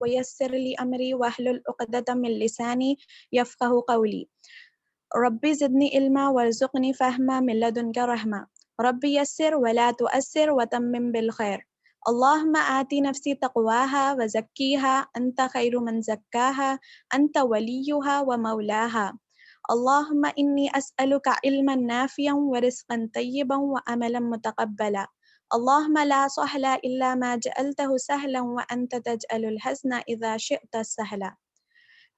ويسر لي أمري واحلل عقدة من لساني يفقهوا قولي. ربي زدني علما وارزقني فهما من لدنك رحمة. ربي يسر ولا تؤسر وتمم بالخير. اللهم آت نفسي تقواها وزكيها أنت خير من زكاها أنت وليها ومولاها. اللهم إني أسألك علما نافعا ورزقا طيبا وعملا متقبلا. اللهم لا سهل إلا ما جعلته سهلا وأنت تجعل الحزن إذا شئت سهلا.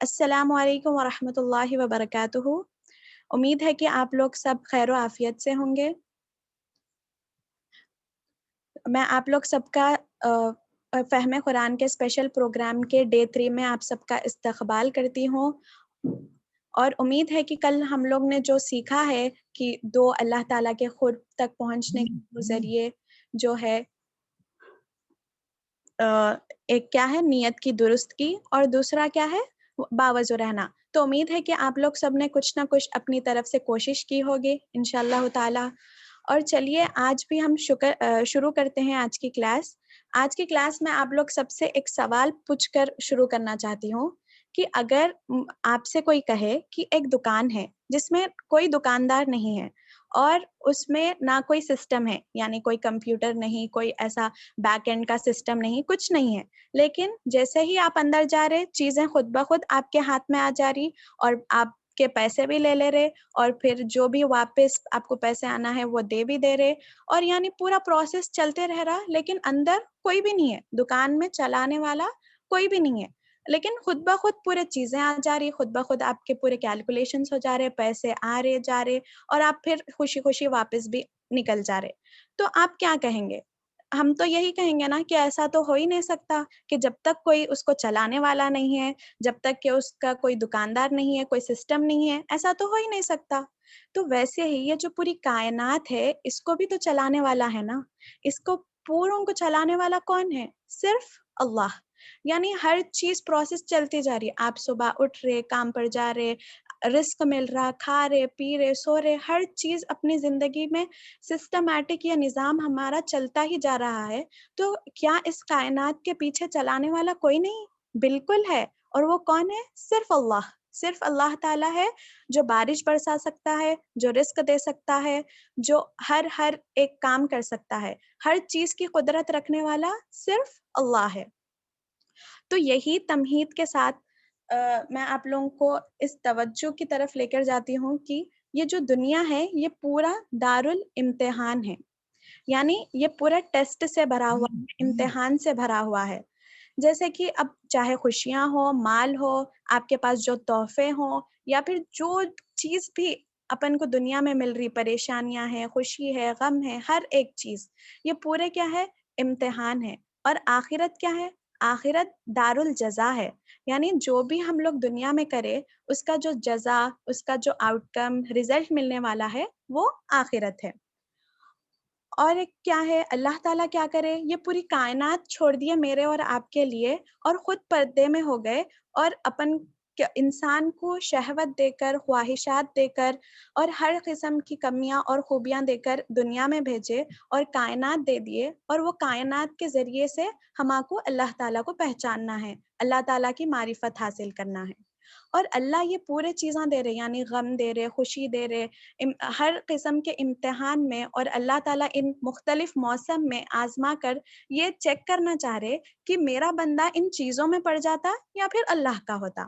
السلام علیکم ورحمۃ اللہ وبرکاتہ. امید ہے کہ آپ لوگ سب خیر و عافیت سے ہوں گے. میں آپ لوگ سب کا فہم قرآن کے اسپیشل پروگرام کے ڈے 3 میں آپ سب کا استقبال کرتی ہوں، اور امید ہے کہ کل ہم لوگ نے جو سیکھا ہے کہ دو اللہ تعالیٰ کے خود تک پہنچنے کے ذریعے جو ہے ایک کیا ہے نیت کی درست کی، اور دوسرا کیا ہے باوضو رہنا. تو امید ہے کہ آپ لوگ سب نے کچھ نہ کچھ اپنی طرف سے کوشش کی ہوگی انشاءاللہ تعالی. اور چلیے آج بھی ہم شروع کرتے ہیں آج کی کلاس. آج کی کلاس میں آپ لوگ سب سے ایک سوال پوچھ کر شروع کرنا چاہتی ہوں کہ اگر آپ سے کوئی کہے کہ ایک دکان ہے جس میں کوئی دکاندار نہیں ہے اور اس میں نہ کوئی سسٹم ہے، یعنی کوئی کمپیوٹر نہیں، کوئی ایسا بیک اینڈ کا سسٹم نہیں، کچھ نہیں ہے، لیکن جیسے ہی آپ اندر جا رہے چیزیں خود بخود آپ کے ہاتھ میں آ جا رہی اور آپ کے پیسے بھی لے رہے اور پھر جو بھی واپس آپ کو پیسے آنا ہے وہ دے بھی دے رہے، اور یعنی پورا پروسیس چلتے رہ رہا، لیکن اندر کوئی بھی نہیں ہے، دکان میں چلانے والا کوئی بھی نہیں ہے، لیکن خود بخود پورے چیزیں آ جا رہی، خود بخود آپ کے پورے کیلکولیشنز ہو جا رہے، پیسے آ رہے جا رہے، اور آپ پھر خوشی خوشی واپس بھی نکل جا رہے. تو آپ کیا کہیں گے؟ ہم تو یہی کہیں گے نا کہ ایسا تو ہو ہی نہیں سکتا کہ جب تک کوئی اس کو چلانے والا نہیں ہے، جب تک کہ اس کا کوئی دکاندار نہیں ہے، کوئی سسٹم نہیں ہے، ایسا تو ہو ہی نہیں سکتا. تو ویسے ہی یہ جو پوری کائنات ہے اس کو بھی تو چلانے والا ہے نا. اس کو پوروں کو چلانے والا کون ہے؟ صرف اللہ. یعنی ہر چیز پروسیس چلتی جا رہی ہے، آپ صبح اٹھ رہے، کام پر جا رہے، رزق مل رہا، کھا رہے، پی رہے، سو رہے، ہر چیز اپنی زندگی میں سسٹمیٹک یہ نظام ہمارا چلتا ہی جا رہا ہے. تو کیا اس کائنات کے پیچھے چلانے والا کوئی نہیں؟ بالکل ہے. اور وہ کون ہے؟ صرف اللہ. صرف اللہ تعالیٰ ہے جو بارش برسا سکتا ہے، جو رزق دے سکتا ہے، جو ہر ایک کام کر سکتا ہے. ہر چیز کی قدرت رکھنے والا صرف اللہ ہے. تو یہی تمہید کے ساتھ میں آپ لوگوں کو اس توجہ کی طرف لے کر جاتی ہوں کہ یہ جو دنیا ہے یہ پورا دارالامتحان ہے. یعنی یہ پورا ٹیسٹ سے بھرا ہوا ہے، امتحان سے بھرا ہوا ہے. جیسے کہ اب چاہے خوشیاں ہو، مال ہو، آپ کے پاس جو تحفے ہوں، یا پھر جو چیز بھی اپن کو دنیا میں مل رہی، پریشانیاں ہیں، خوشی ہے، غم ہے، ہر ایک چیز یہ پورے کیا ہے؟ امتحان ہے. اور آخرت کیا ہے؟ آخرت دار الجزا ہے. یعنی جو بھی ہم لوگ دنیا میں کرے اس کا جو جزا، اس کا جو آؤٹ کم، رزلٹ ملنے والا ہے وہ آخرت ہے. اور کیا ہے؟ اللہ تعالیٰ کیا کرے؟ یہ پوری کائنات چھوڑ دیے میرے اور آپ کے لیے، اور خود پردے میں ہو گئے، اور اپن انسان کو شہوت دے کر، خواہشات دے کر، اور ہر قسم کی کمیاں اور خوبیاں دے کر دنیا میں بھیجے اور کائنات دے دیے، اور وہ کائنات کے ذریعے سے ہما کو اللہ تعالیٰ کو پہچاننا ہے، اللہ تعالیٰ کی معرفت حاصل کرنا ہے. اور اللہ یہ پورے چیزاں دے رہے، یعنی غم دے رہے، خوشی دے رہے، ہر قسم کے امتحان میں، اور اللہ تعالیٰ ان مختلف موسم میں آزما کر یہ چیک کرنا چاہ رہے کہ میرا بندہ ان چیزوں میں پڑ جاتا یا پھر اللہ کا ہوتا.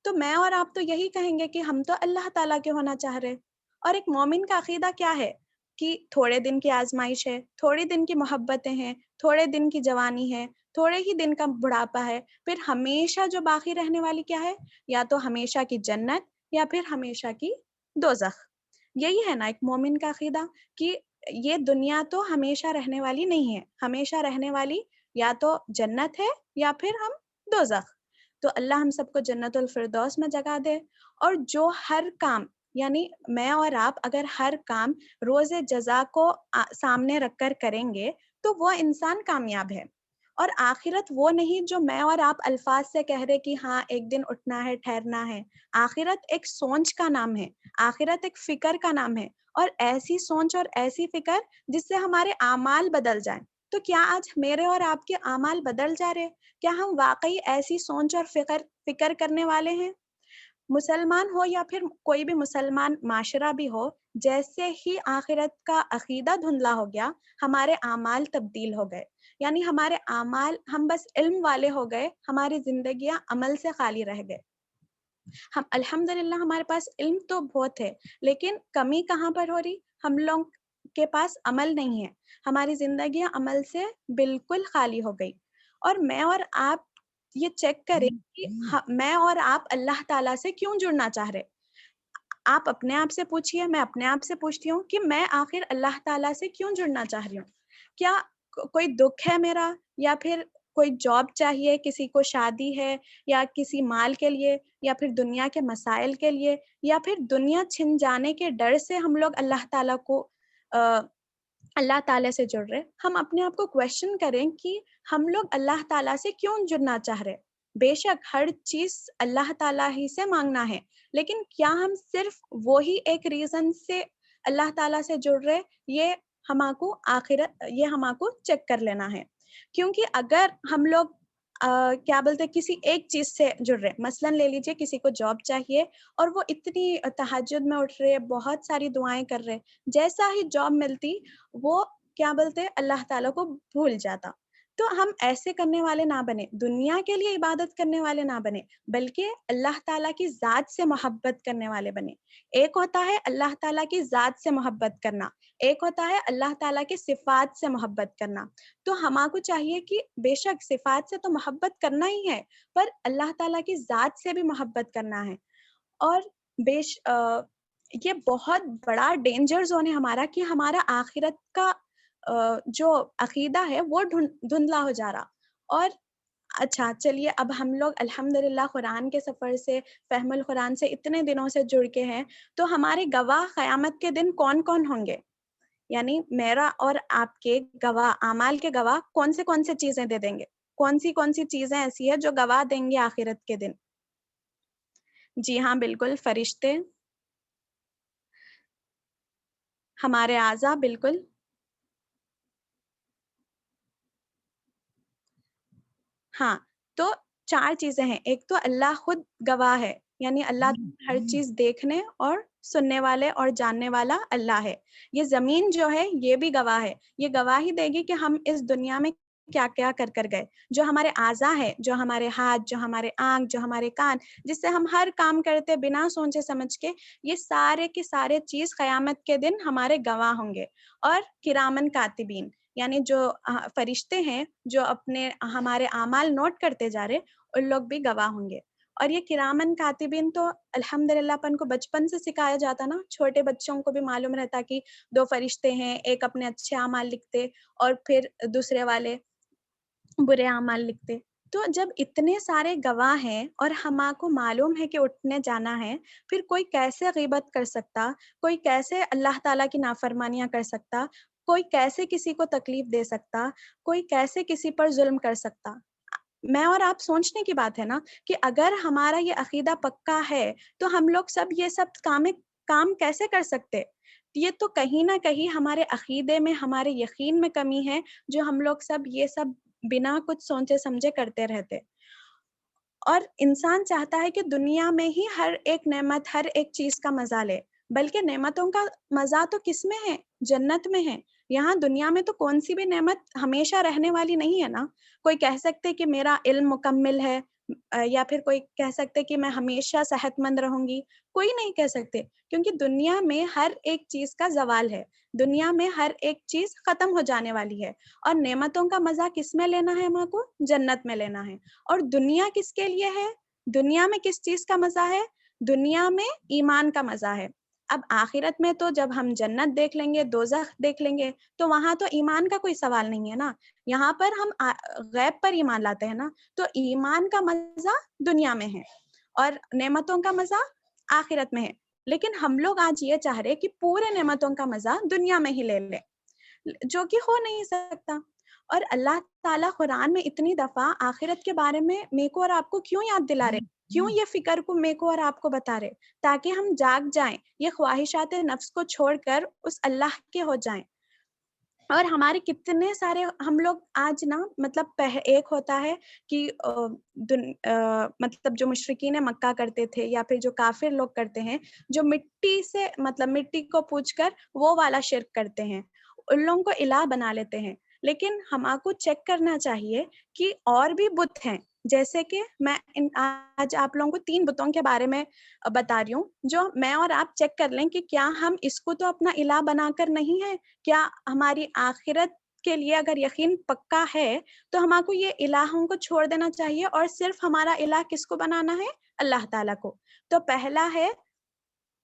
تو میں اور آپ تو یہی کہیں گے کہ ہم تو اللہ تعالیٰ کے ہونا چاہ رہے. اور ایک مومن کا عقیدہ کیا ہے؟ کہ تھوڑے دن کی آزمائش ہے، تھوڑی دن کی محبتیں ہیں، تھوڑے دن کی جوانی ہے، تھوڑے ہی دن کا بڑھاپا ہے، پھر ہمیشہ جو باقی رہنے والی کیا ہے؟ یا تو ہمیشہ کی جنت یا پھر ہمیشہ کی دوزخ. یہی ہے نا ایک مومن کا عقیدہ، کہ یہ دنیا تو ہمیشہ رہنے والی نہیں ہے، ہمیشہ رہنے والی یا تو جنت ہے یا پھر ہم دوزخ. تو اللہ ہم سب کو جنت الفردوس میں جگہ دے. اور جو ہر کام، یعنی میں اور آپ اگر ہر کام روز جزا کو سامنے رکھ کر کریں گے تو وہ انسان کامیاب ہے. اور آخرت وہ نہیں جو میں اور آپ الفاظ سے کہہ رہے کہ ہاں ایک دن اٹھنا ہے، ٹھہرنا ہے. آخرت ایک سوچ کا نام ہے، آخرت ایک فکر کا نام ہے، اور ایسی سوچ اور ایسی فکر جس سے ہمارے اعمال بدل جائیں. تو کیا آج میرے اور آپ کے اعمال بدل جا رہے؟ کیا ہم واقعی ایسی سوچ اور فکر کرنے والے ہیں؟ مسلمان ہو یا پھر کوئی بھی مسلمان معاشرہ بھی ہو، جیسے ہی آخرت کا عقیدہ دھندلا ہو گیا، ہمارے اعمال تبدیل ہو گئے. یعنی ہمارے اعمال، ہم بس علم والے ہو گئے، ہماری زندگیاں عمل سے خالی رہ گئے. ہم الحمدللہ ہمارے پاس علم تو بہت ہے، لیکن کمی کہاں پر ہو رہی؟ ہم لوگ کے پاس عمل نہیں ہے، ہماری زندگیاں عمل سے بالکل خالی ہو گئی. اور میں اور آپ یہ چیک کریں کہ میں اور آپ اللہ تعالیٰ سے کیوں جڑنا چاہ رہے. آپ اپنے آپ سے پوچھیے، میں اپنے آپ سے پوچھتی ہوں کہ میں آخر اللہ تعالیٰ سے کیوں جڑنا چاہ رہی ہوں. کیا کوئی دکھ ہے میرا، یا پھر کوئی جاب چاہیے، کسی کو شادی ہے، یا کسی مال کے لیے، یا پھر دنیا کے مسائل کے لیے، یا پھر دنیا چھن جانے کے ڈر سے ہم لوگ اللہ تعالیٰ سے جڑ رہے. ہم اپنے آپ کو کویشچن کریں کہ ہم لوگ اللہ تعالیٰ سے کیوں جڑنا چاہ رہے. بے شک ہر چیز اللہ تعالیٰ ہی سے مانگنا ہے، لیکن کیا ہم صرف وہی ایک ریزن سے اللہ تعالیٰ سے جڑ رہے؟ یہ ہم کو چیک کر لینا ہے. کیونکہ اگر ہم لوگ کیا بولتے کسی ایک چیز سے جڑ رہے، مثلا لے لیجیے کسی کو جاب چاہیے اور وہ اتنی تہجد میں اٹھ رہے، بہت ساری دعائیں کر رہے، جیسا ہی جاب ملتی وہ کیا بولتے اللہ تعالیٰ کو بھول جاتا. تو ہم ایسے کرنے والے نہ بنے، دنیا کے لیے عبادت کرنے والے نہ بنے، بلکہ اللہ تعالیٰ کی ذات سے محبت کرنے والے بنے. ایک ہوتا ہے اللہ تعالیٰ کی ذات سے محبت کرنا، ایک ہوتا ہے اللہ تعالیٰ کی صفات سے محبت کرنا. تو ہمارے کو چاہیے کہ بے شک صفات سے تو محبت کرنا ہی ہے، پر اللہ تعالیٰ کی ذات سے بھی محبت کرنا ہے. اور یہ بہت بڑا ڈینجر زون ہے ہمارا کہ ہمارا آخرت کا جو عقیدہ ہے وہ دھندلا ہو جا رہا. اور اچھا چلیے، اب ہم لوگ الحمدللہ قرآن کے سفر سے، فہم القرآن سے اتنے دنوں سے جڑ کے ہیں، تو ہمارے گواہ قیامت کے دن کون کون ہوں گے؟ یعنی میرا اور آپ کے گواہ، اعمال کے گواہ کون سے چیزیں دے دیں گے؟ کون سی چیزیں ایسی ہیں جو گواہ دیں گے آخرت کے دن؟ جی ہاں بالکل، فرشتے، ہمارے اعضاء، بالکل. ہاں، تو 4 چیزیں ہیں. ایک تو اللہ خود گواہ ہے، یعنی اللہ ہر چیز دیکھنے اور سننے والے اور جاننے والا اللہ ہے. یہ زمین جو ہے یہ بھی گواہ ہے، یہ گواہی دے گی کہ ہم اس دنیا میں کیا کیا کر گئے. جو ہمارے اعضاء ہے، جو ہمارے ہاتھ، جو ہمارے آنکھ، جو ہمارے کان، جس سے ہم ہر کام کرتے بنا سوچے سمجھ کے، یہ سارے کے سارے چیز قیامت کے دن ہمارے گواہ ہوں گے. اور کرامن کاتبین، یعنی جو فرشتے ہیں جو اپنے ہمارے اعمال نوٹ کرتے جا رہے، ان لوگ بھی گواہ ہوں گے. اور یہ کرامن کاتبین تو الحمدللہ اپن کو بچپن سے سکھایا جاتا نا، چھوٹے بچوں کو بھی معلوم رہتا کہ 2 فرشتے ہیں، ایک اپنے اچھے اعمال لکھتے اور پھر دوسرے والے برے اعمال لکھتے. تو جب اتنے سارے گواہ ہیں اور ہمارے کو معلوم ہے کہ اٹھنے جانا ہے، پھر کوئی کیسے غیبت کر سکتا، کوئی کیسے اللہ تعالیٰ کی نافرمانیاں کر سکتا، کوئی کیسے کسی کو تکلیف دے سکتا، کوئی کیسے کسی پر ظلم کر سکتا. میں اور آپ سوچنے کی بات ہے نا کہ اگر ہمارا یہ عقیدہ پکا ہے تو ہم لوگ سب یہ سب کام کیسے کر سکتے. یہ تو کہیں نہ کہیں ہمارے عقیدے میں، ہمارے یقین میں کمی ہے، جو ہم لوگ سب یہ سب بنا کچھ سوچے سمجھے کرتے رہتے. اور انسان چاہتا ہے کہ دنیا میں ہی ہر ایک نعمت، ہر ایک چیز کا مزہ لے، بلکہ نعمتوں کا مزہ تو کس میں ہے؟ جنت میں ہے. یہاں دنیا میں تو کون سی بھی نعمت ہمیشہ رہنے والی نہیں ہے نا. کوئی کہہ سکتے کہ میرا علم مکمل ہے، یا پھر کوئی کہہ سکتے کہ میں ہمیشہ صحت مند رہوں گی. کوئی نہیں کہہ سکتے، کیونکہ دنیا میں ہر ایک چیز کا زوال ہے، دنیا میں ہر ایک چیز ختم ہو جانے والی ہے. اور نعمتوں کا مزہ کس میں لینا ہے؟ ہم کو جنت میں لینا ہے. اور دنیا کس کے لیے ہے؟ دنیا میں کس چیز کا مزہ ہے؟ دنیا میں ایمان کا مزہ ہے. اب آخرت میں تو جب ہم جنت دیکھ لیں گے، دوزخ دیکھ لیں گے، تو وہاں تو ایمان کا کوئی سوال نہیں ہے نا. یہاں پر ہم غیب پر ایمان لاتے ہیں نا. تو ایمان کا مزہ دنیا میں ہے اور نعمتوں کا مزہ آخرت میں ہے. لیکن ہم لوگ آج یہ چاہ رہے کہ پورے نعمتوں کا مزہ دنیا میں ہی لے لیں، جو کہ ہو نہیں سکتا. اور اللہ تعالیٰ قرآن میں اتنی دفعہ آخرت کے بارے میں میرے کو اور آپ کو کیوں یاد دلا رہے، کیوں یہ فکر کو میرے کو اور آپ کو بتا رہے؟ تاکہ ہم جاگ جائیں، یہ خواہشات نفس کو چھوڑ کر اس اللہ کے ہو جائیں. اور ہمارے کتنے سارے ہم لوگ آج نا مطلب ایک ہوتا ہے کہ مطلب جو مشرکین مکہ کرتے تھے یا پھر جو کافر لوگ کرتے ہیں، جو مٹی سے مطلب مٹی کو پوج کر وہ والا شرک کرتے ہیں، ان لوگوں کو الہ بنا لیتے ہیں. لیکن ہمارے کو چیک کرنا چاہیے کہ اور بھی بت ہیں. جیسے کہ میں آج آپ لوگوں کو 3 بتوں کے بارے میں بتا رہی ہوں، جو میں اور آپ چیک کر لیں کہ کیا ہم اس کو تو اپنا الہ بنا کر نہیں ہے. کیا ہماری آخرت کے لیے اگر یقین پکا ہے تو ہمارے کو یہ الہوں کو چھوڑ دینا چاہیے اور صرف ہمارا الہ کس کو بنانا ہے؟ اللہ تعالیٰ کو. تو پہلا ہے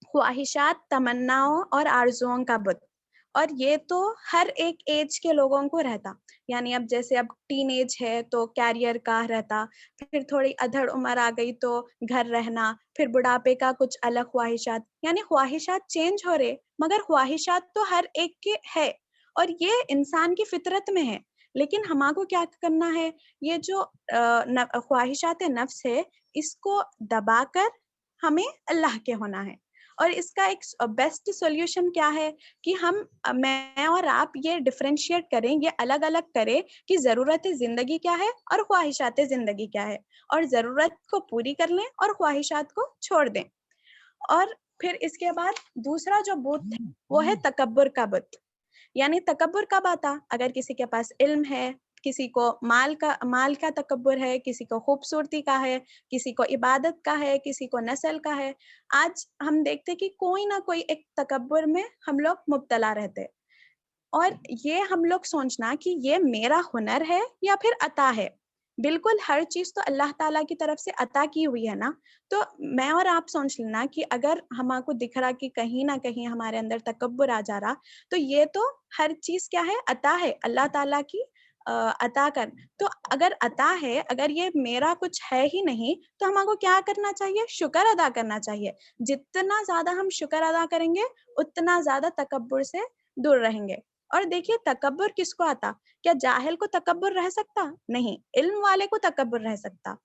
خواہشات، تمناؤں اور آرزوؤں کا بت. اور یہ تو ہر ایک ایج کے لوگوں کو رہتا. یعنی اب جیسے اب ٹین ایج ہے تو کیریئر کا رہتا، پھر تھوڑی ادھڑ عمر آ گئی تو گھر رہنا، پھر بڑھاپے کا کچھ الگ خواہشات. یعنی خواہشات چینج ہو رہے، مگر خواہشات تو ہر ایک کے ہے اور یہ انسان کی فطرت میں ہے. لیکن ہمارے کو کیا کرنا ہے؟ یہ جو خواہشات نفس ہے اس کو دبا کر ہمیں اللہ کے ہونا ہے. اور اس کا ایک بیسٹ سولوشن کیا ہے کہ میں اور آپ یہ ڈفرینشیٹ کریں، یہ الگ الگ کریں کہ ضرورت زندگی کیا ہے اور خواہشات زندگی کیا ہے، اور ضرورت کو پوری کر لیں اور خواہشات کو چھوڑ دیں. اور پھر اس کے بعد دوسرا جو بت ہے وہ ہے تکبر کا بت. یعنی تکبر کب آتا؟ اگر کسی کے پاس علم ہے، کسی کو مال کا تکبر ہے، کسی کو خوبصورتی کا ہے، کسی کو عبادت کا ہے، کسی کو نسل کا ہے. آج ہم دیکھتے کہ کوئی نہ کوئی ایک تکبر میں ہم لوگ مبتلا رہتے. اور یہ ہم لوگ سوچنا کہ یہ میرا ہنر ہے یا پھر عطا ہے. بالکل ہر چیز تو اللہ تعالیٰ کی طرف سے عطا کی ہوئی ہے نا. تو میں اور آپ سوچ لینا کہ اگر ہمارے کو دکھ رہا کہ کہیں نہ کہیں ہمارے اندر تکبر آ جا رہا، تو یہ تو ہر چیز کیا ہے؟ عطا ہے، اللہ تعالیٰ کی عطا کر. تو اگر عطا ہے، اگر یہ میرا کچھ ہے ہی نہیں، تو ہمارے کو کیا کرنا چاہیے؟ شکر ادا کرنا چاہیے. جتنا زیادہ ہم شکر ادا کریں گے اتنا زیادہ تکبر سے دور رہیں گے. اور دیکھیے تکبر کس کو آتا؟ کیا جاہل کو تکبر رہ سکتا؟ نہیں. علم والے کو تکبر رہ سکتا؟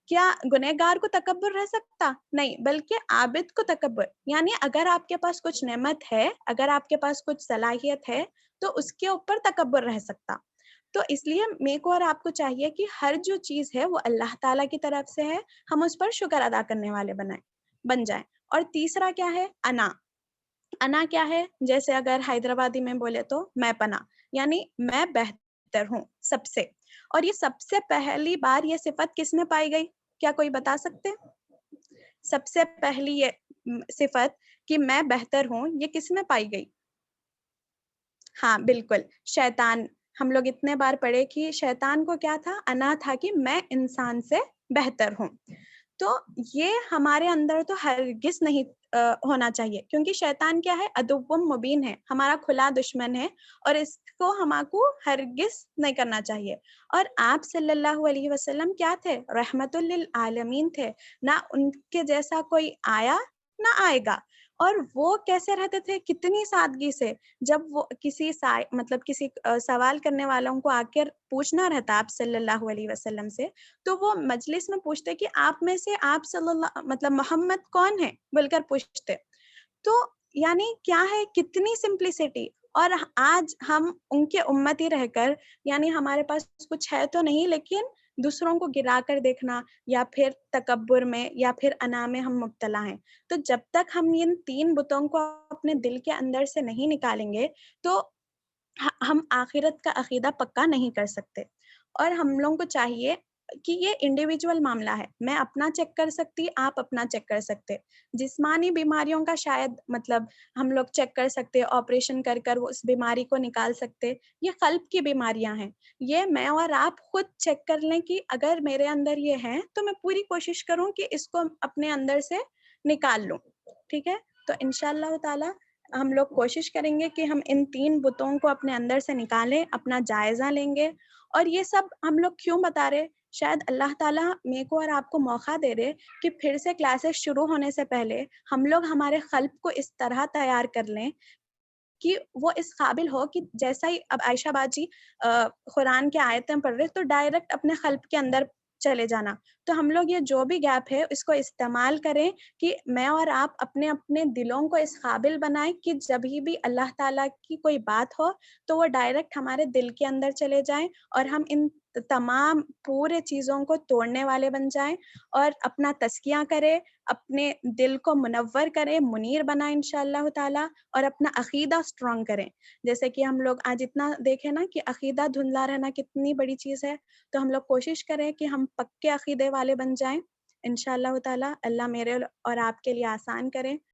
کیا گنہگار کو تکبر رہ سکتا؟ نہیں. بلکہ عابد کو تکبر. یعنی اگر آپ کے پاس کچھ نعمت ہے، اگر آپ کے پاس کچھ صلاحیت ہے تو اس کے اوپر تکبر رہ سکتا. تو اس لیے میرے کو اور آپ کو چاہیے کہ ہر جو چیز ہے وہ اللہ تعالیٰ کی طرف سے ہے، ہم اس پر شکر ادا کرنے والے بن جائیں. اور تیسرا کیا ہے؟ انا. انا کیا ہے؟ جیسے اگر حیدرآبادی میں بولے تو میں پنا، یعنی میں بہتر ہوں سب سے. اور یہ سب سے پہلی بار یہ صفت کس میں پائی گئی؟ کیا کوئی بتا سکتے؟ سب سے پہلی یہ صفت کہ میں بہتر ہوں، یہ کس میں پائی گئی؟ ہاں بالکل، شیطان. ہم لوگ اتنے بار پڑھے کہ شیطان کو کیا تھا؟ انا تھا کہ میں انسان سے بہتر ہوں. تو یہ ہمارے اندر تو ہرگز نہیں ہونا چاہیے، کیونکہ شیطان کیا ہے؟ عدو مبین ہے، ہمارا کھلا دشمن ہے، اور اس کو ہمارے کو ہرگز نہیں کرنا چاہیے. اور آپ صلی اللہ علیہ وسلم کیا تھے؟ رحمت للعالمین تھے. نہ ان کے جیسا کوئی آیا نہ آئے گا. اور وہ کیسے رہتے تھے؟ کتنی سادگی سے. جب وہ کسی سوال کرنے والوں کو آ کر پوچھنا رہتا آپ صلی اللہ علیہ وسلم سے، تو وہ مجلس میں پوچھتے کہ آپ میں سے آپ صلی اللہ مطلب محمد کون ہے بول کر پوچھتے. تو یعنی کیا ہے؟ کتنی سمپلسٹی. اور آج ہم ان کے امتی رہ کر، یعنی ہمارے پاس کچھ ہے تو نہیں، لیکن دوسروں کو گرا کر دیکھنا یا پھر تکبر میں یا پھر انا میں ہم مبتلا ہیں. تو جب تک ہم ان 3 بتوں کو اپنے دل کے اندر سے نہیں نکالیں گے تو ہم آخرت کا عقیدہ پکا نہیں کر سکتے. اور ہم لوگوں کو چاہیے کہ یہ انڈیویجول معاملہ ہے. میں اپنا چیک کر سکتی، آپ اپنا چیک کر سکتے. جسمانی بیماریوں کا شاید مطلب ہم لوگ چیک کر سکتے، آپریشن کر کر وہ اس بیماری کو نکال سکتے. یہ قلب کی بیماریاں ہیں. یہ میں اور آپ خود چیک کر لیں کہ اگر میرے اندر یہ ہے تو میں پوری کوشش کروں کہ اس کو اپنے اندر سے نکال لوں. ٹھیک ہے؟ تو انشاءاللہ تعالی ہم لوگ کوشش کریں گے کہ ہم ان 3 بتوں کو اپنے اندر سے نکالیں، اپنا جائزہ لیں گے. اور یہ سب ہم لوگ کیوں بتا رہے؟ شاید اللہ تعالیٰ میرے کو اور آپ کو موقع دے رہے کہ پھر سے کلاسز شروع ہونے سے پہلے ہم لوگ ہمارے قلب کو اس طرح تیار کر لیں کہ وہ اس قابل ہو کہ جیسا ہی اب عائشہ باجی قرآن کے آیتیں پڑھ رہے تو ڈائریکٹ اپنے قلب کے اندر چلے جانا. تو ہم لوگ یہ جو بھی گیپ ہے اس کو استعمال کریں کہ میں اور آپ اپنے اپنے دلوں کو اس قابل بنائیں کہ جب بھی اللہ تعالیٰ کی کوئی بات ہو تو وہ ڈائریکٹ ہمارے دل کے اندر چلے جائیں اور ہم ان تمام پورے چیزوں کو توڑنے والے بن جائیں اور اپنا تزکیہ کریں، اپنے دل کو منور کریں، منیر بنائیں انشاءاللہ تعالیٰ، اور اپنا عقیدہ اسٹرانگ کریں. جیسے کہ ہم لوگ آج اتنا دیکھیں نا کہ عقیدہ دھندلا رہنا کتنی بڑی چیز ہے، تو ہم لوگ کوشش کریں کہ ہم پکے عقیدے والے بن جائیں انشاءاللہ تعالیٰ. اللہ میرے اور آپ کے لیے آسان کریں.